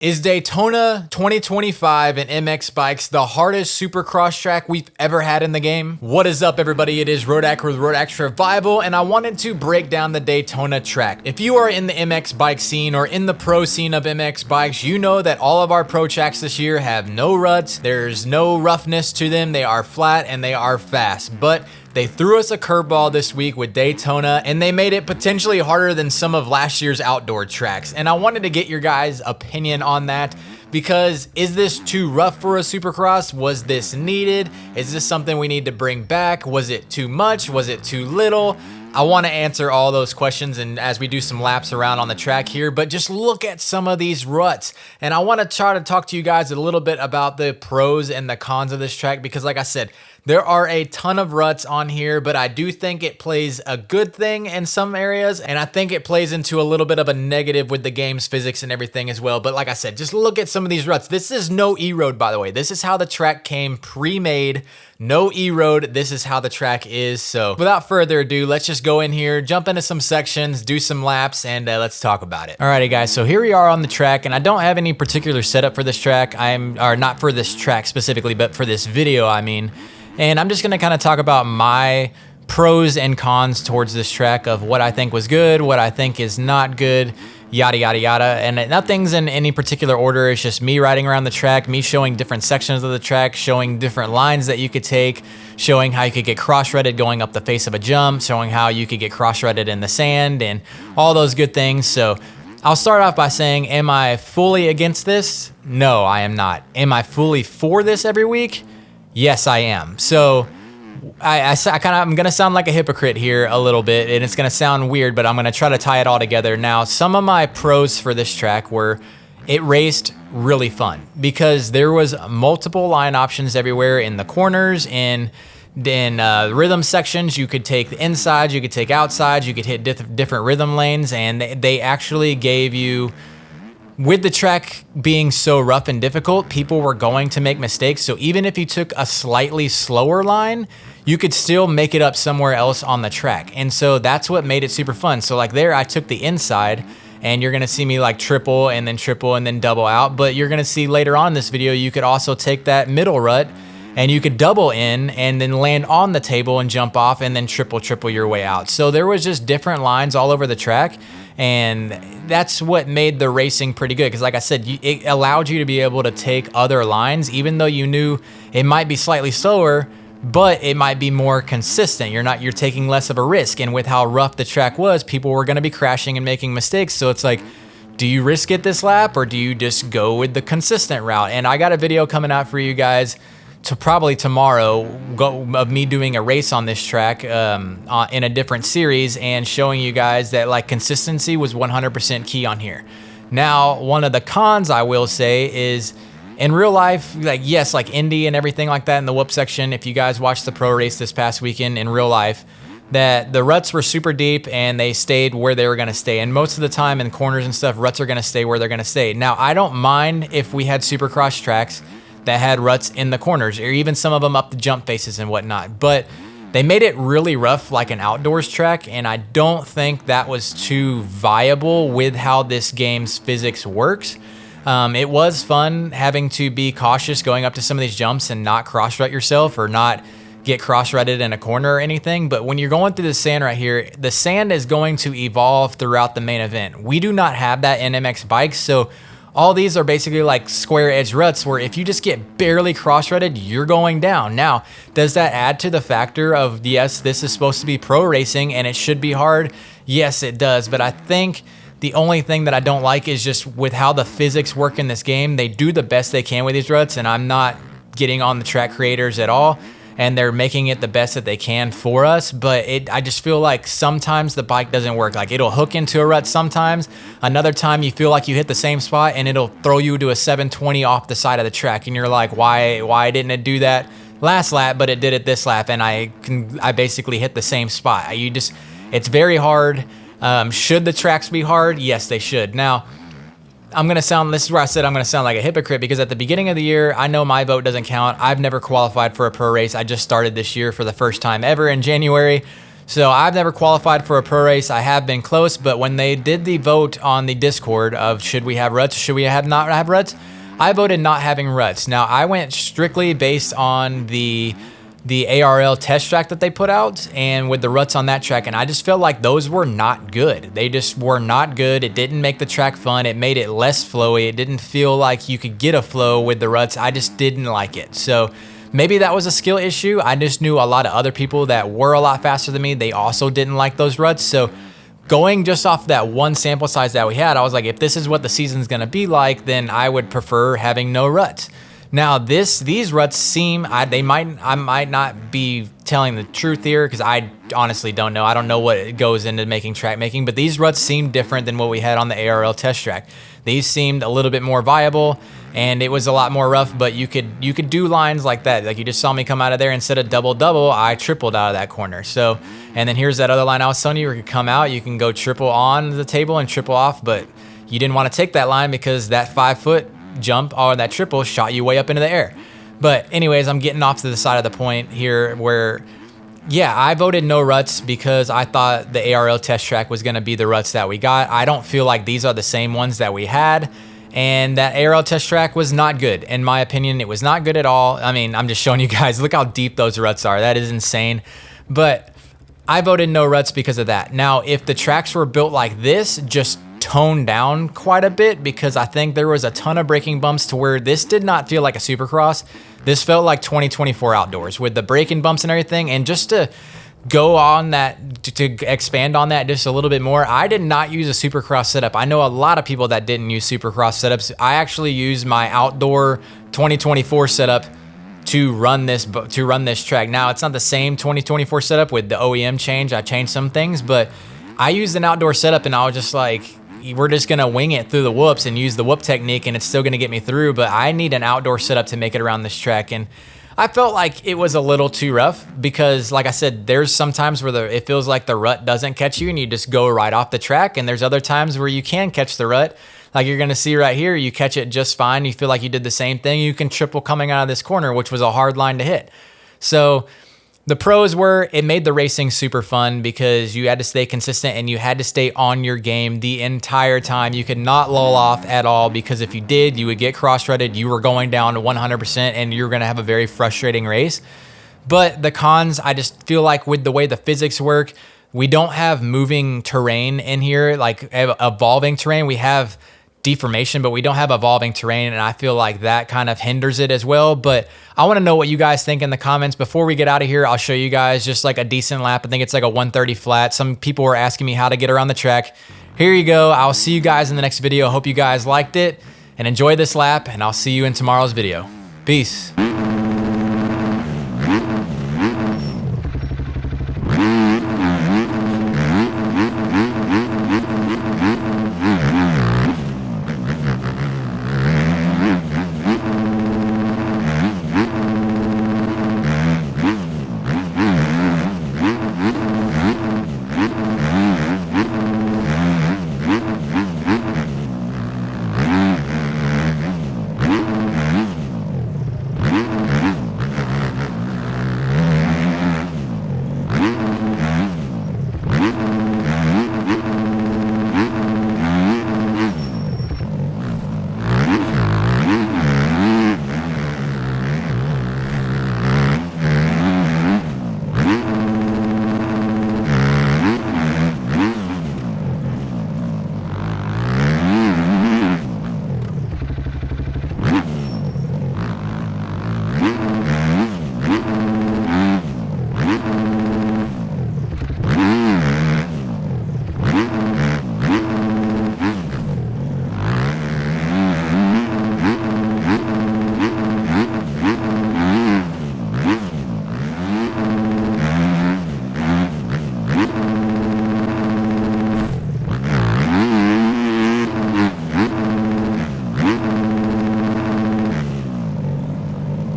Is Daytona 2025 and MX Bikes the hardest Supercross track we've ever had in the game? What is up, everybody? It is Rodak with Rodak Survival, and I wanted to break down the Daytona track. If you are in the MX bike scene or in the pro scene of MX bikes, you know that all of our pro tracks this year have no ruts, there's no roughness to them, they are flat and they are fast. But they threw us a curveball this week with Daytona, and they made it potentially harder than some of last year's outdoor tracks. And I wanted to get your guys' opinion on that, because is this too rough for a Supercross? Was this needed? Is this something we need to bring back? Was it too much? Was it too little? I want to answer all those questions and as we do some laps around on the track here, but just look at some of these ruts. And I want to try to talk to you guys a little bit about the pros and the cons of this track, because like I said, there are a ton of ruts on here, but I do think it plays a good thing in some areas, and I think it plays into a little bit of a negative with the game's physics and everything as well. But like I said, just look at some of these ruts. This is no E-road, by the way. This is how the track came pre-made. No E-road, this is how the track is. So without further ado, let's just go in here, jump into some sections, do some laps, and let's talk about it. Alrighty guys, so here we are on the track, and I don't have any particular setup for this track. Or not for this track specifically, but for this video, I mean. And I'm just gonna kind of talk about my pros and cons towards this track of what I think was good, what I think is not good, yada, yada, yada. And nothing's in any particular order. It's just me riding around the track, me showing different sections of the track, showing different lines that you could take, showing how you could get cross-threaded going up the face of a jump, showing how you could get cross-threaded in the sand, and all those good things. So I'll start off by saying, am I fully against this? No, I am not. Am I fully for this every week? Yes, I am. So I'm gonna sound like a hypocrite here a little bit, and it's gonna sound weird, but I'm gonna try to tie it all together. Now, some of my pros for this track were it raced really fun because there was multiple line options everywhere in the corners, in rhythm sections. You could take the inside, you could take outside, you could hit different rhythm lanes, and they actually gave you. With the track being so rough and difficult, people were going to make mistakes. So even if you took a slightly slower line, you could still make it up somewhere else on the track. And so that's what made it super fun. So like there, I took the inside, and you're gonna see me like triple and then double out. But you're gonna see later on in this video, you could also take that middle rut and you could double in and then land on the table and jump off and then triple your way out. So there was just different lines all over the track. And that's what made the racing pretty good, because like I said, it allowed you to be able to take other lines, even though you knew it might be slightly slower, but it might be more consistent. You're taking less of a risk. And with how rough the track was, people were going to be crashing and making mistakes. So it's like, do you risk it this lap, or do you just go with the consistent route? And I got a video coming out for you guys to probably tomorrow of me doing a race on this track in a different series and showing you guys that like consistency was 100% key on here. Now, one of the cons I will say is in real life, like yes, like Indy and everything like that in the whoop section, if you guys watched the pro race this past weekend in real life, that the ruts were super deep and they stayed where they were going to stay. And most of the time in corners and stuff, ruts are going to stay where they're going to stay. Now, I don't mind if we had Supercross tracks that had ruts in the corners, or even some of them up the jump faces and whatnot. But they made it really rough like an outdoors track, and I don't think that was too viable with how this game's physics works. It was fun having to be cautious going up to some of these jumps and not cross-rut yourself or not get cross-rutted in a corner or anything. But when you're going through the sand right here, the sand is going to evolve throughout the main event. We do not have that in MX bikes, so all these are basically like square edge ruts where if you just get barely cross-rutted, you're going down. Now, does that add to the factor of, yes, this is supposed to be pro racing and it should be hard? Yes, it does. But I think the only thing that I don't like is just with how the physics work in this game. They do the best they can with these ruts, and I'm not getting on the track creators at all. And they're making it the best that they can for us, but I just feel like sometimes the bike doesn't work. Like it'll hook into a rut sometimes, another time you feel like you hit the same spot and it'll throw you to a 720 off the side of the track, and you're like, why didn't it do that last lap, but it did it this lap, and I basically hit the same spot. It's very hard. Should the tracks be hard? Yes, they should. Now, this is where I said I'm going to sound like a hypocrite, because at the beginning of the year, I know my vote doesn't count. I've never qualified for a pro race. I just started this year for the first time ever in January. So I've never qualified for a pro race. I have been close, but when they did the vote on the Discord of should we have ruts, should we have not have ruts, I voted not having ruts. Now I went strictly based on the ARL test track that they put out and with the ruts on that track, and I just felt like those were not good. They just were not good. It didn't make the track fun. It made it less flowy. It didn't feel like you could get a flow with the ruts. I just didn't like it. So maybe that was a skill issue. I just knew a lot of other people that were a lot faster than me. They also didn't like those ruts. So going just off that one sample size that we had, I was like, if this is what the season's gonna be like, then I would prefer having no ruts. Now these ruts seem, I might not be telling the truth here because I honestly don't know. I don't know what goes into making track making, but these ruts seem different than what we had on the ARL test track. These seemed a little bit more viable and it was a lot more rough, but you could do lines like that. Like you just saw me come out of there, instead of double, I tripled out of that corner. So, and then here's that other line I was telling you, where you can come out, you can go triple on the table and triple off, but you didn't want to take that line because that 5 foot jump or that triple shot you way up into the air. But anyways, I'm getting off to the side of the point here where, yeah, I voted no ruts because I thought the ARL test track was going to be the ruts that we got. I don't feel like these are the same ones that we had, and that ARL test track was not good. In my opinion, it was not good at all. I mean, I'm just showing you guys, look how deep those ruts are. That is insane. But I voted no ruts because of that. Now, if the tracks were built like this, just toned down quite a bit, because I think there was a ton of braking bumps to where this did not feel like a Supercross. This felt like 2024 outdoors with the braking bumps and everything. And just to go on that, to expand on that just a little bit more, I did not use a Supercross setup. I know a lot of people that didn't use Supercross setups. I actually used my outdoor 2024 setup to run this track. Now, it's not the same 2024 setup with the OEM change. I changed some things, but I used an outdoor setup and I was just like, we're just gonna wing it through the whoops and use the whoop technique and it's still gonna get me through, but I need an outdoor setup to make it around this track. And I felt like it was a little too rough because, like I said, there's some times where it feels like the rut doesn't catch you and you just go right off the track, and there's other times where you can catch the rut. Like you're gonna see right here, you catch it just fine, you feel like you did the same thing, you can triple coming out of this corner, which was a hard line to hit. So the pros were, it made the racing super fun because you had to stay consistent and you had to stay on your game the entire time. You could not lull off at all, because if you did, you would get cross-rutted, you were going down to 100% and you're gonna have a very frustrating race. But the cons, I just feel like with the way the physics work, we don't have moving terrain in here, like evolving terrain. We have deformation, but we don't have evolving terrain, and I feel like that kind of hinders it as well. But I want to know what you guys think in the comments. Before we get out of here, I'll show you guys just like a decent lap. I think it's like a 130 flat. Some people were asking me how to get around the track. Here you go. I'll see you guys in the next video. Hope you guys liked it and enjoy this lap, and I'll see you in tomorrow's video. Peace.